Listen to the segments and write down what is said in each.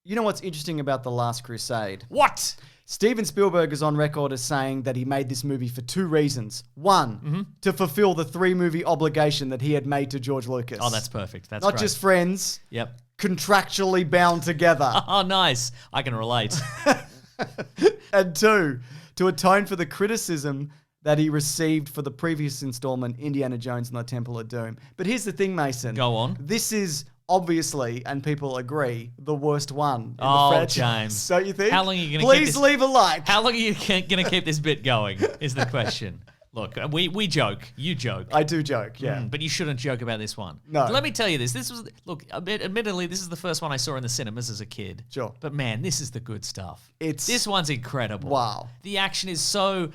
You know what's interesting about The Last Crusade? What? Steven Spielberg is on record as saying that he made this movie for 2 reasons. One, to fulfill the 3-movie obligation that he had made to George Lucas. Oh, that's perfect. That's Not great. just friends. Yep. Contractually bound together. Oh, nice. I can relate. And 2, to atone for the criticism that he received for the previous installment, Indiana Jones and the Temple of Doom. But here's the thing, Mason. Go on. This is obviously, and people agree, the worst one in Oh, the franchise. James. Don't you think? How long are you going to keep Please this? leave a like. How long are you going to keep this bit going is the question. Look, we joke. You joke. I do joke, yeah. But you shouldn't joke about this one. No. Let me tell you this. Admittedly, this is the first one I saw in the cinemas as a kid. Sure. But man, this is the good stuff. It's- This one's incredible. Wow. The action is so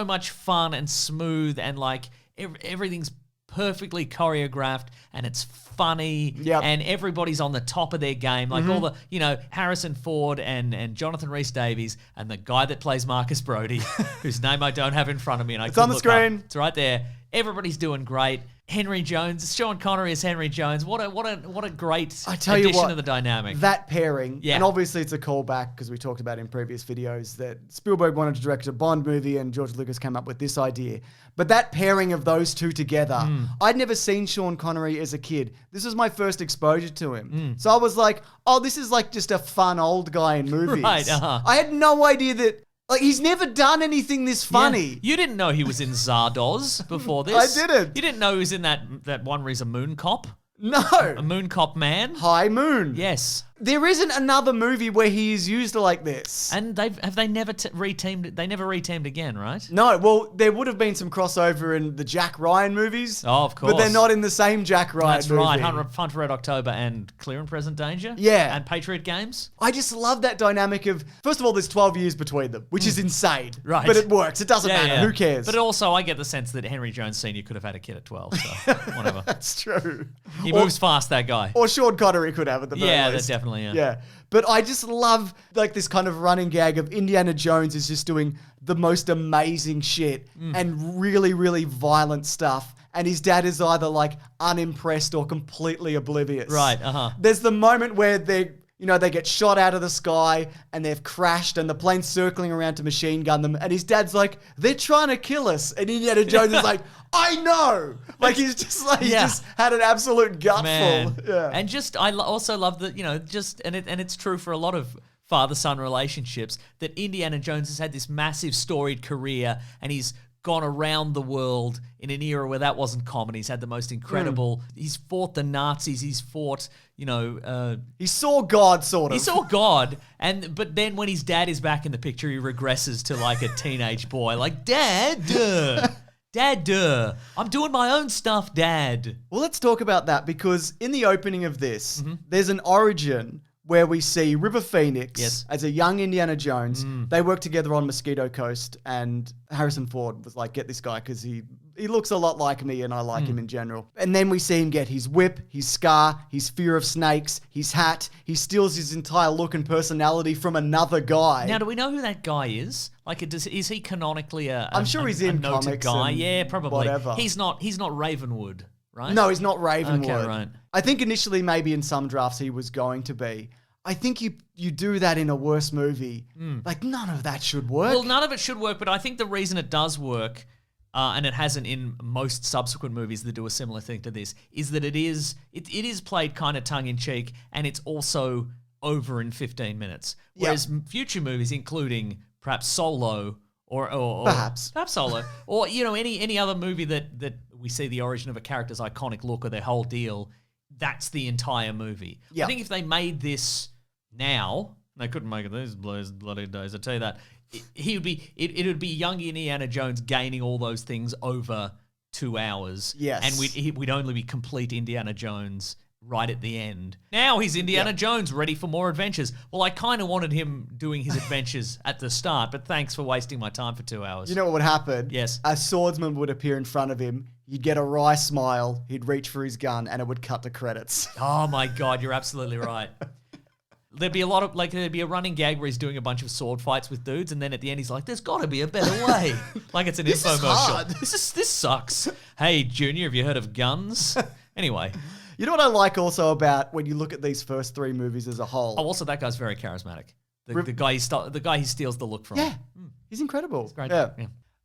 much fun and smooth, and like everything's perfectly choreographed, and it's funny. Yep. And everybody's on the top of their game. Like all the, Harrison Ford and Jonathan Rhys-Davies and the guy that plays Marcus Brody, whose name I don't have in front of me. And It's on the screen. It's right there. Everybody's doing great. Henry Jones, Sean Connery as Henry Jones. What a great I tell you addition what, to the dynamic. That pairing, Yeah. and obviously it's a callback because we talked about in previous videos that Spielberg wanted to direct a Bond movie and George Lucas came up with this idea. But that pairing of those two together, I'd never seen Sean Connery as a kid. This was my first exposure to him. So I was like, oh, this is like just a fun old guy in movies. Right, uh-huh. I had no idea that, like, he's never done anything this funny. Yeah. You didn't know he was in Zardoz before this. I didn't. You didn't know he was in that one where he's a moon cop? No. A moon cop man? High Moon. Yes. There isn't another movie where he is used like this. And they never reteamed. They never reteamed again, right? No, well, there would have been some crossover in the Jack Ryan movies. Oh, of course. But they're not in the same Jack Ryan That's movie. right. Hunt for Red October and Clear and Present Danger. Yeah. And Patriot Games. I just love that dynamic of, first of all, there's 12 years between them, which is insane. Right. But it works. It doesn't matter. Who cares? But also, I get the sense that Henry Jones Sr. could have had a kid at 12, so whatever. That's true. He moves fast, that guy. Or Sean Connery could have at the very Yeah, least. that definitely, yeah. Yeah. But I just love like this kind of running gag of Indiana Jones is just doing the most amazing shit and really, really violent stuff. And his dad is either like unimpressed or completely oblivious. Right, uh-huh. There's the moment where they get shot out of the sky and they've crashed and the plane's circling around to machine gun them. And his dad's like, they're trying to kill us. And Indiana Jones is like, I know. Like he's just like, he just had an absolute gutful. Man. Yeah. And just, also love that, and it's true for a lot of father-son relationships, that Indiana Jones has had this massive storied career and he's gone around the world in an era where that wasn't common. He's had the most incredible, he's fought the Nazis, he's fought, he saw God, sort of. He saw God, but then when his dad is back in the picture, he regresses to like a teenage boy, like, Dad, Dad, I'm doing my own stuff, Dad. Well, let's talk about that because in the opening of this, there's an origin where we see River Phoenix as a young Indiana Jones. They work together on Mosquito Coast, and Harrison Ford was like, get this guy because he looks a lot like me and I like him in general. And then we see him get his whip, his scar, his fear of snakes, his hat. He steals his entire look and personality from another guy. Now, do we know who that guy is? Like, is he canonically I'm sure he's in noted comics guy? and Yeah, probably. whatever. He's not Ravenwood. Right? No, he's not Ravenwood. Okay, right. I think initially maybe in some drafts he was going to be. I think you do that in a worse movie. Like, none of that should work. Well, none of it should work, but I think the reason it does work, and it hasn't in most subsequent movies that do a similar thing to this, is that it is played kind of tongue-in-cheek, and it's also over in 15 minutes. Whereas future movies, including perhaps Solo, or perhaps Solo, or any other movie that we see the origin of a character's iconic look or their whole deal, that's the entire movie. I think if they made this now, they couldn't make it these bloody days, I tell you that, it would be young Indiana Jones gaining all those things over 2 hours. Yes. And we'd only be complete Indiana Jones right at the end. Now he's Indiana Jones, ready for more adventures. Well, I kind of wanted him doing his adventures at the start, but thanks for wasting my time for 2 hours. You know what would happen? Yes. A swordsman would appear in front of him. You'd get a wry smile. He'd reach for his gun, and it would cut to credits. Oh my God, you're absolutely right. There'd be a running gag where he's doing a bunch of sword fights with dudes, and then at the end he's like, "There's got to be a better way." Like it's an This is infomercial. hard. This sucks. Hey, Junior, have you heard of guns? Anyway, You know what I like also about when you look at these first three movies as a whole? Oh, also that guy's very charismatic. The guy he steals the look from. Yeah, he's incredible. He's great. Yeah.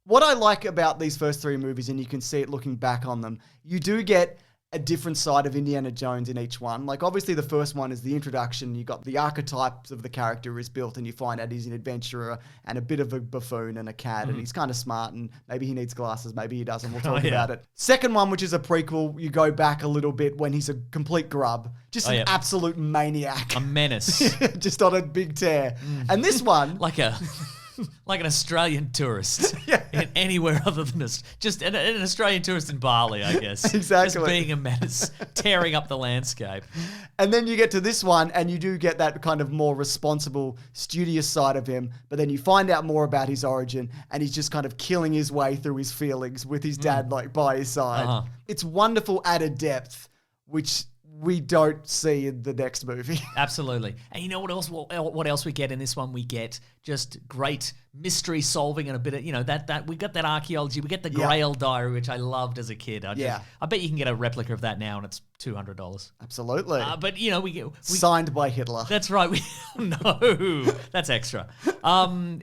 What I like about these first three movies, and you can see it looking back on them, you do get a different side of Indiana Jones in each one. Like, obviously, the first one is the introduction. You got the archetypes of the character is built, and you find out he's an adventurer and a bit of a buffoon and a cad, and he's kind of smart, and maybe he needs glasses, maybe he doesn't. We'll talk about it. Second one, which is a prequel, you go back a little bit when he's a complete grub, just an absolute maniac, a menace, just on a big tear. And this one, like an Australian tourist in anywhere other than just an Australian tourist in Bali, I guess. Exactly. Just being a menace, tearing up the landscape. And then you get to this one and you do get that kind of more responsible, studious side of him. But then you find out more about his origin and he's just kind of killing his way through his feelings with his dad like by his side. It's wonderful added depth, which we don't see in the next movie. Absolutely. And you know what else? What else we get in this one? We get just great mystery solving and a bit of, that we got that archaeology. We get the Grail diary, which I loved as a kid. I bet you can get a replica of that now, and it's $200. Absolutely. But we get signed by Hitler. That's right. No, that's extra.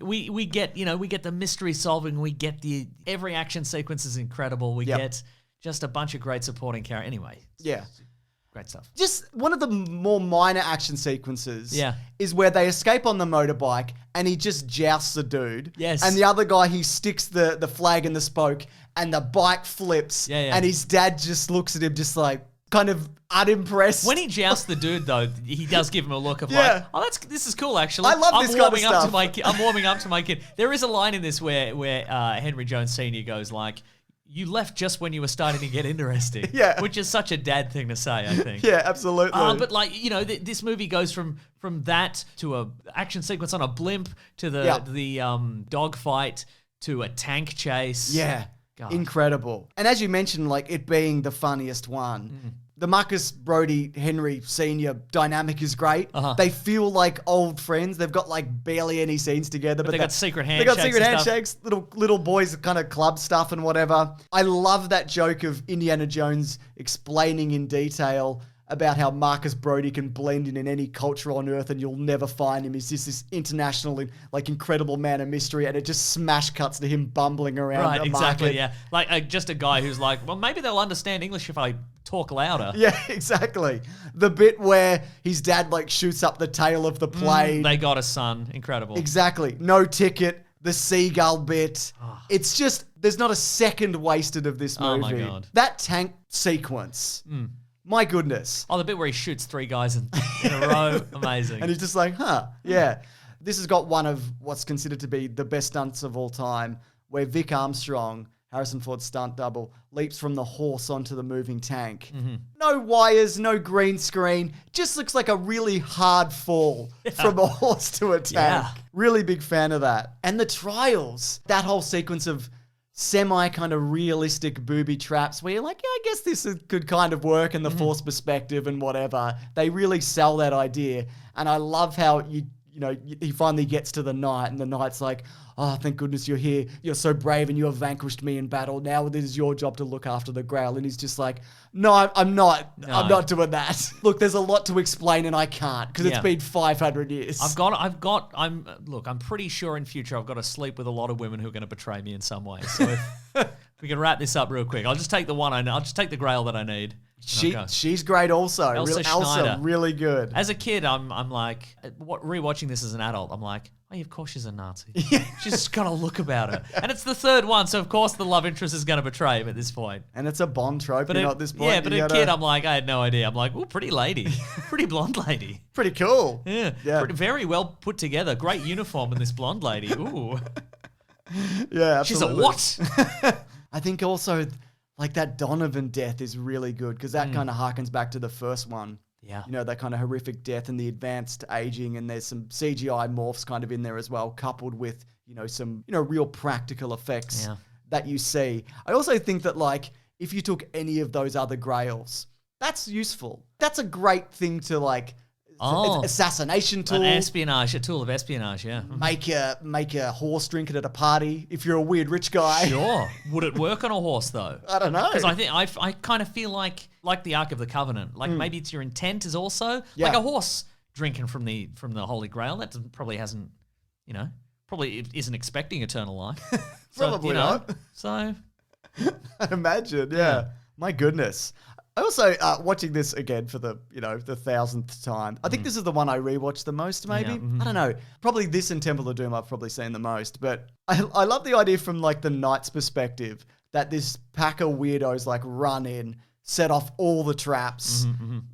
We get the mystery solving. We get every action sequence is incredible. We get just a bunch of great supporting characters. Anyway. Yeah. Great stuff. Just one of the more minor action sequences is where they escape on the motorbike and he just jousts the dude. Yes. And the other guy, he sticks the flag in the spoke and the bike flips and his dad just looks at him just like kind of unimpressed. When he jousts the dude, though, he does give him a look of this is cool, actually. I love this kind of stuff. I'm warming up to my kid. There is a line in this where Henry Jones Sr. goes like, "You left just when you were starting to get interesting." Which is such a dad thing to say, I think. Yeah, absolutely. But this movie goes from that to a action sequence on a blimp to the dog fight to a tank chase. Yeah. God. Incredible. And as you mentioned, like it being the funniest one, the Marcus Brody Henry Sr. dynamic is great. They feel like old friends. They've got like barely any scenes together, but they got secret handshakes. They got secret handshakes, little boys kind of club stuff and whatever. I love that joke of Indiana Jones explaining in detail about how Marcus Brody can blend in any culture on Earth and you'll never find him. He's just this international, like, incredible man of mystery, and it just smash cuts to him bumbling around. Right, exactly, yeah. Like, just a guy who's like, well, maybe they'll understand English if I talk louder. Yeah, exactly. The bit where his dad, like, shoots up the tail of the plane. They got a son. Incredible. Exactly. No ticket. The seagull bit. It's just, there's not a second wasted of this movie. Oh, my God. That tank sequence. My goodness. Oh, the bit where he shoots 3 guys in a row. Amazing. And he's just like, yeah. This has got one of what's considered to be the best stunts of all time, where Vic Armstrong, Harrison Ford's stunt double, leaps from the horse onto the moving tank. No wires, no green screen. Just looks like a really hard fall from a horse to a tank. Really big fan of that. And the trials, that whole sequence of semi kind of realistic booby traps where you're like, yeah, I guess this could kind of work in the Force perspective and whatever. They really sell that idea. And I love how he finally gets to the knight and the knight's like, oh, thank goodness you're here. You're so brave and you have vanquished me in battle. Now it is your job to look after the Grail. And he's just like, no, I'm not. No. I'm not doing that. Look, there's a lot to explain and I can't because it's been 500 years. I'm pretty sure in future I've got to sleep with a lot of women who are going to betray me in some way. So if we can wrap this up real quick, I'll just take the one I know. I'll just take the Grail that I need. She's great also. Elsa, really good. As a kid, I'm like, rewatching this as an adult, I'm like, oh, yeah, of course she's a Nazi. She's just got a look about her. And it's the third one, so of course the love interest is going to betray him at this point. And it's a Bond trope, at this point. Yeah, but a kid, I'm like, I had no idea. I'm like, oh, pretty lady. Pretty blonde lady. Pretty cool. Yeah. Very well put together. Great uniform in this blonde lady. Ooh. Yeah, absolutely. She's a what? I think also, like, that Donovan death is really good because that kind of harkens back to the first one. Yeah. That kind of horrific death and the advanced aging, and there's some CGI morphs kind of in there as well, coupled with, some, real practical effects that you see. I also think that, like, if you took any of those other Grails, that's useful. That's a great thing to, like, assassination tool. A tool of espionage, yeah. Make a horse drink it at a party if you're a weird rich guy. Sure. Would it work on a horse though? I don't know. Because I kind of feel like the Ark of the Covenant. Like maybe it's your intent is also like a horse drinking from the Holy Grail. That probably hasn't, probably isn't expecting eternal life. Probably not. So I imagine, yeah. My goodness. I also, watching this again for the 1,000th time, I think this is the one I rewatched the most, maybe. Yeah. I don't know. Probably this and Temple of Doom I've probably seen the most. But I love the idea from like the knight's perspective that this pack of weirdos like run in, set off all the traps.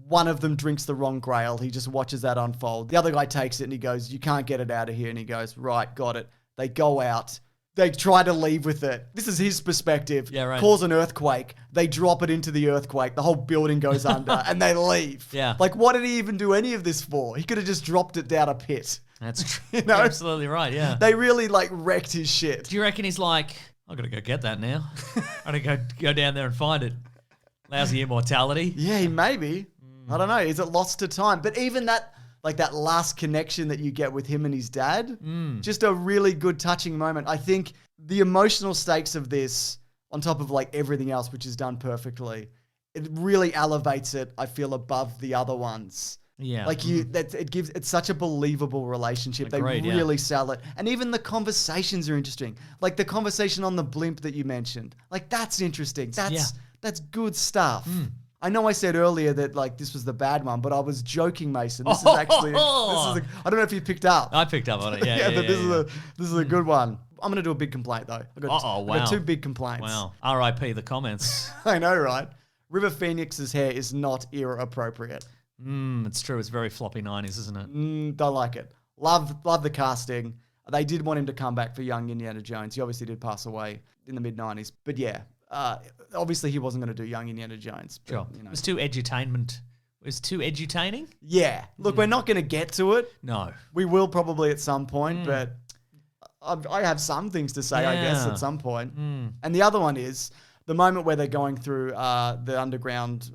One of them drinks the wrong grail. He just watches that unfold. The other guy takes it and he goes, "You can't get it out of here." And he goes, "Right, got it." They go out. They try to leave with it. This is his perspective. Yeah, right. Cause an earthquake. They drop it into the earthquake. The whole building goes under and they leave. Yeah. Like, what did he even do any of this for? He could have just dropped it down a pit. That's true. You're absolutely right, yeah. They really, like, wrecked his shit. Do you reckon he's like, I've got to go get that now? I've got to go down there and find it. Lousy immortality. Yeah, maybe. I don't know. Is it lost to time? But even that... like that last connection that you get with him and his dad. Just a really good touching moment. I think the emotional stakes of this, on top of like everything else, which is done perfectly, it really elevates it, I feel, above the other ones. Yeah. Like it's such a believable relationship. Agreed, they really sell it. And even the conversations are interesting. Like the conversation on the blimp that you mentioned. Like that's interesting. That's good stuff. I know I said earlier that like this was the bad one, but I was joking, Mason. This is actually I don't know if you picked up. I picked up on it. Yeah, but this is a good one. I'm gonna do a big complaint though. I got two big complaints. Wow. R.I.P. the comments. I know, right? River Phoenix's hair is not era appropriate. It's true. It's very floppy 90s, isn't it? Don't like it. Love the casting. They did want him to come back for young Indiana Jones. He obviously did pass away in the mid 90s, but yeah. Obviously, he wasn't going to do young Indiana Jones. But, sure. It was too edutainment. It was too edutaining? Yeah. Look, we're not going to get to it. No. We will probably at some point, but I have some things to say, I guess, at some point. And the other one is the moment where they're going through the underground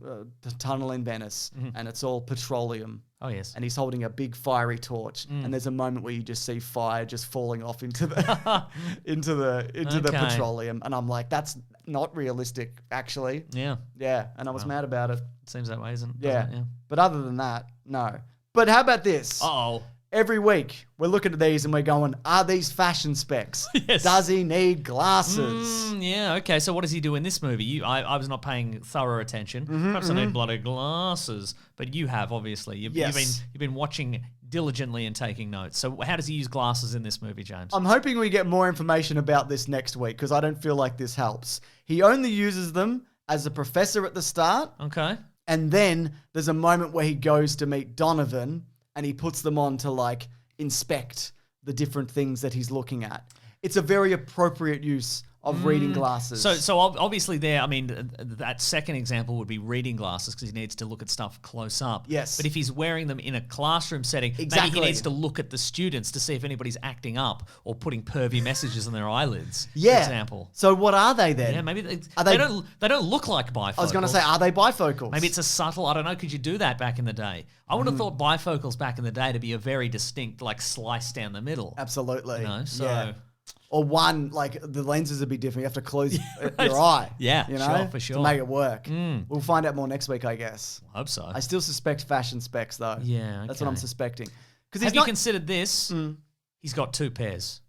tunnel in Venice, and it's all petroleum. Oh, yes. And he's holding a big fiery torch, and there's a moment where you just see fire just falling off into the into the petroleum, and I'm like, that's not realistic, actually. Yeah. Yeah, and I was mad about it. It seems that way, isn't it? Yeah. But other than that, no. But how about this? Uh-oh. Every week, we're looking at these and we're going, are these fashion specs? Yes. Does he need glasses? Yeah, okay. So what does he do in this movie? I was not paying thorough attention. Perhaps I need bloody glasses. But you have, obviously. You've been watching diligently and taking notes. So how does he use glasses in this movie, James? I'm hoping we get more information about this next week because I don't feel like this helps. He only uses them as a professor at the start. Okay. And then there's a moment where he goes to meet Donovan and he puts them on to like inspect the different things that he's looking at. It's a very appropriate use of reading glasses. So obviously there, I mean, that second example would be reading glasses because he needs to look at stuff close up. Yes. But if he's wearing them in a classroom setting, maybe he needs to look at the students to see if anybody's acting up or putting pervy messages on their eyelids, for example. So what are they then? Yeah, maybe they don't look like bifocals. I was going to say, are they bifocals? Maybe it's a subtle, I don't know, could you do that back in the day? I would have thought bifocals back in the day to be a very distinct, like, slice down the middle. Absolutely. You know, so... Yeah. Or one, like, the lenses would be different. You have to close your eye. Yeah, you know, for sure. To make it work. We'll find out more next week, I guess. I hope so. I still suspect fashion specs, though. Yeah, okay. That's what I'm suspecting. Have you considered this? He's got two pairs.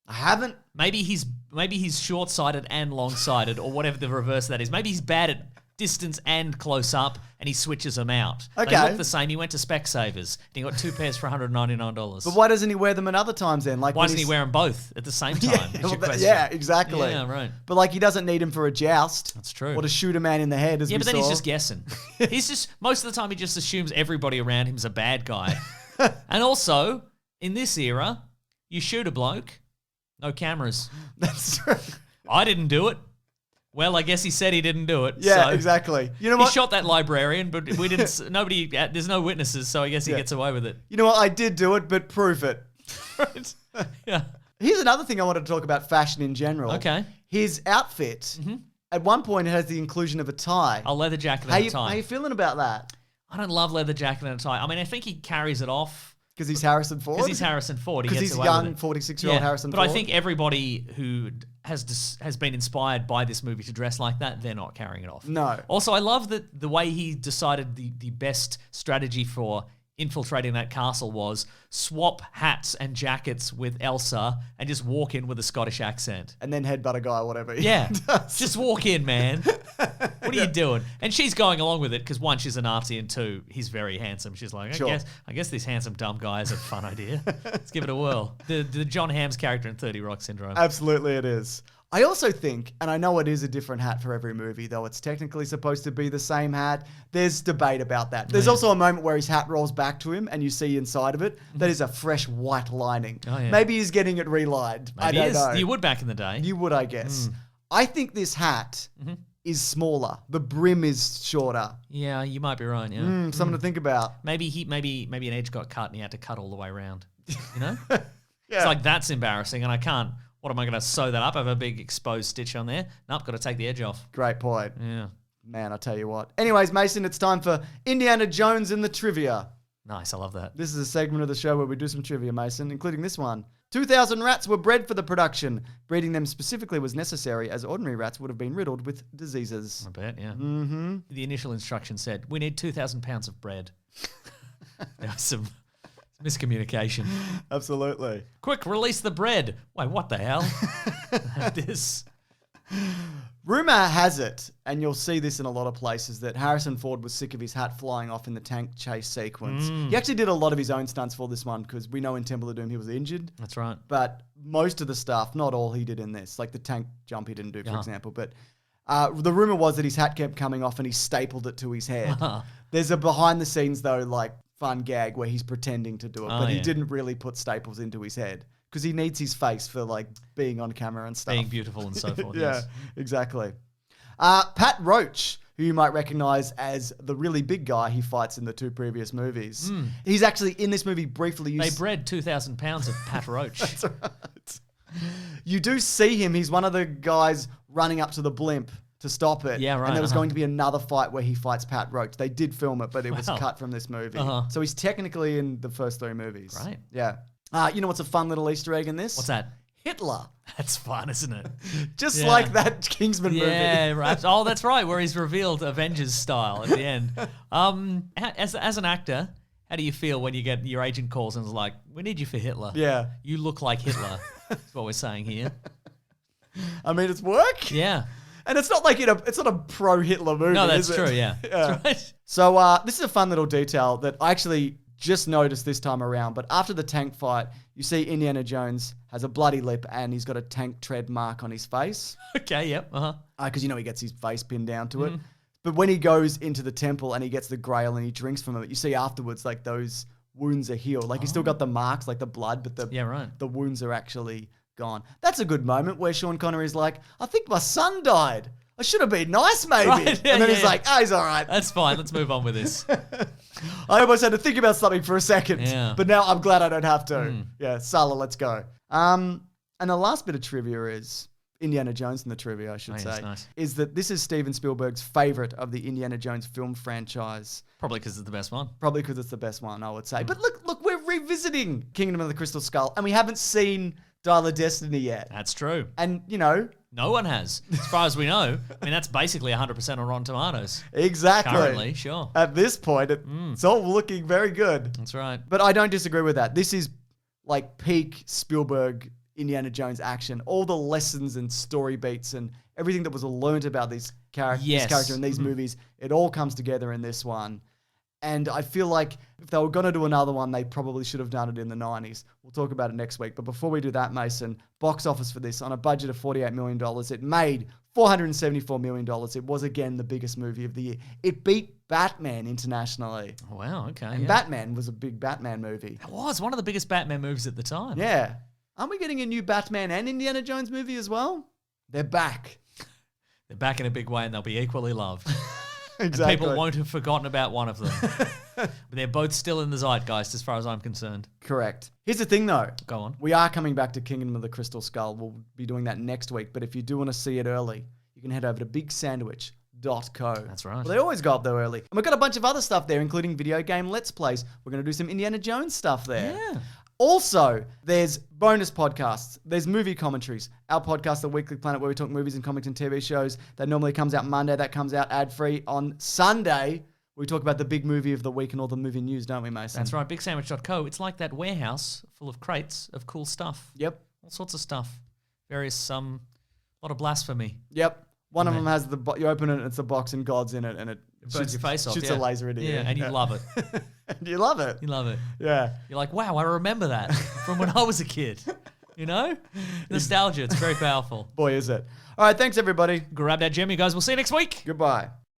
I haven't. Maybe he's short-sighted and long-sighted, or whatever the reverse of that is. Maybe he's bad at distance and close-up, and he switches them out. Okay. They look the same. He went to Specsavers, and he got two pairs for $199. But why doesn't he wear them at other times then? Like, why doesn't he wear them both at the same time? Yeah, exactly. Yeah, right. But like, he doesn't need him for a joust. That's true. Or to shoot a man in the head, as we but then saw. he's just guessing. Most of the time, he just assumes everybody around him's a bad guy. And also, in this era, you shoot a bloke, no cameras. That's true. I didn't do it. Well, I guess he said he didn't do it. Yeah, so exactly. You know what? He shot that librarian, but we didn't. Nobody. There's no witnesses, so I guess he gets away with it. You know what? I did do it, but prove it. Right. Yeah. Here's another thing I wanted to talk about fashion in general. Okay. His outfit. At one point, it has the inclusion of a tie. A leather jacket and a tie. How you feeling about that? I don't love leather jacket and a tie. I mean, I think he carries it off. Because he's Harrison Ford? Because he's Harrison Ford. Because he's young, 46-year-old Harrison But Ford? I think everybody who has been inspired by this movie to dress like that, they're not carrying it off. No. Also, I love that the way he decided the best strategy for infiltrating that castle was swap hats and jackets with Elsa and just walk in with a Scottish accent. And then headbutt a guy or whatever. Yeah. Just walk in, man. What are you doing? And she's going along with it because one, she's a Nazi, and two, he's very handsome. She's like, I guess this handsome dumb guy is a fun idea. Let's give it a whirl. The John Hamm's character in 30 Rock Syndrome. Absolutely it is. I also think, and I know it is a different hat for every movie, though it's technically supposed to be the same hat. There's debate about that. There's also a moment where his hat rolls back to him and you see inside of it that is a fresh white lining. Oh, yeah. Maybe he's getting it relined. I don't know. You would back in the day. You would, I guess. I think this hat is smaller. The brim is shorter. Yeah, you might be right. Yeah, something to think about. Maybe an edge got cut and he had to cut all the way around. You know, It's like that's embarrassing, and I can't. What am I going to sew that up? I have a big exposed stitch on there. Nope, got to take the edge off. Great point. Yeah, man, I tell you what. Anyways, Mason, it's time for Indiana Jones in the trivia. Nice, I love that. This is a segment of the show where we do some trivia, Mason, including this one. 2,000 rats were bred for the production. Breeding them specifically was necessary, as ordinary rats would have been riddled with diseases. I bet, yeah. Mm-hmm. The initial instruction said, we need 2,000 pounds of bread. There was some miscommunication. Absolutely. Quick, release the bread. Wait, what the hell? This. Rumor has it, and you'll see this in a lot of places, that Harrison Ford was sick of his hat flying off in the tank chase sequence. He actually did a lot of his own stunts for this one, because we know in Temple of Doom he was injured. That's right. But most of the stuff, not all he did in this, like the tank jump he didn't do, for example. But the rumor was that his hat kept coming off and he stapled it to his head. There's a behind the scenes, though, like fun gag where he's pretending to do it, but he didn't really put staples into his head. Because he needs his face for like being on camera and stuff. Being beautiful and so forth. Yeah, exactly. Pat Roach, who you might recognize as the really big guy he fights in the two previous movies. He's actually in this movie briefly. They bred 2,000 pounds of Pat Roach. That's right. You do see him. He's one of the guys running up to the blimp to stop it. Yeah, right. And there was going to be another fight where he fights Pat Roach. They did film it, but it was cut from this movie. So he's technically in the first three movies. Right. Yeah. You know what's a fun little Easter egg in this? What's that? Hitler. That's fun, isn't it? Just like that Kingsman movie. Yeah, right. Oh, that's right, where he's revealed Avengers style at the end. As an actor, how do you feel when you get your agent calls and is like, we need you for Hitler? Yeah. You look like Hitler. That's what we're saying here. I mean, it's work. Yeah. And it's not like it's not a pro-Hitler movie, No, that's is true, it? yeah. That's right. So this is a fun little detail that I actually just noticed this time around. But after the tank fight, you see Indiana Jones has a bloody lip and he's got a tank tread mark on his face. Okay, yep. Because, he gets his face pinned down to it. But when he goes into the temple and he gets the grail and he drinks from it, you see afterwards, like, those wounds are healed. Like, he's still got the marks, like the blood, but the wounds are actually gone. That's a good moment where Sean Connery's like, I think my son died. I should have been nice, maybe. Right, yeah, and then he's like, he's all right. That's fine. Let's move on with this. I almost had to think about something for a second. Yeah. But now I'm glad I don't have to. Yeah, Salah, let's go. And the last bit of trivia is, Indiana Jones in the trivia, I should say, nice. is that this is Steven Spielberg's favorite of the Indiana Jones film franchise. Probably because it's the best one. Probably because it's the best one, I would say. But look, we're revisiting Kingdom of the Crystal Skull, and we haven't seen Dial of Destiny yet. That's true. And, no one has. As far as we know. I mean, that's basically 100% on Rotten Tomatoes. Exactly. Currently, sure. At this point, it's all looking very good. That's right. But I don't disagree with that. This is like peak Spielberg Indiana Jones action. All the lessons and story beats and everything that was learned about this character in these movies, it all comes together in this one. And I feel like if they were going to do another one, they probably should have done it in the 90s. We'll talk about it next week. But before we do that, Mason, box office for this, on a budget of $48 million, it made $474 million. It was, again, the biggest movie of the year. It beat Batman internationally. Oh, wow, okay. And Batman was a big Batman movie. It was one of the biggest Batman movies at the time. Yeah. Aren't we getting a new Batman and Indiana Jones movie as well? They're back. They're back in a big way and they'll be equally loved. Exactly. And people won't have forgotten about one of them. But they're both still in the zeitgeist as far as I'm concerned. Correct. Here's the thing, though. Go on. We are coming back to Kingdom of the Crystal Skull. We'll be doing that next week. But if you do want to see it early, you can head over to Big Sandwich, crusade.co. That's right. Well, they always go up there early. And we've got a bunch of other stuff there, including video game Let's Plays. We're going to do some Indiana Jones stuff there. Yeah. Also, there's bonus podcasts. There's movie commentaries. Our podcast, The Weekly Planet, where we talk movies and comics and TV shows. That normally comes out Monday. That comes out ad-free on Sunday. We talk about the big movie of the week and all the movie news, don't we, Mason? That's right. BigSandwich.co. It's like that warehouse full of crates of cool stuff. Yep. All sorts of stuff. Various, lot of blasphemy. Yep. One of them has you open it and it's a box and God's in it and it burns your face off. Shoots a laser into you. Yeah, and you love it. And you love it. You love it. Yeah. You're like, wow, I remember that from when I was a kid. You know? Nostalgia. It's very powerful. Boy, is it. All right. Thanks, everybody. Grab that gem, you guys. We'll see you next week. Goodbye.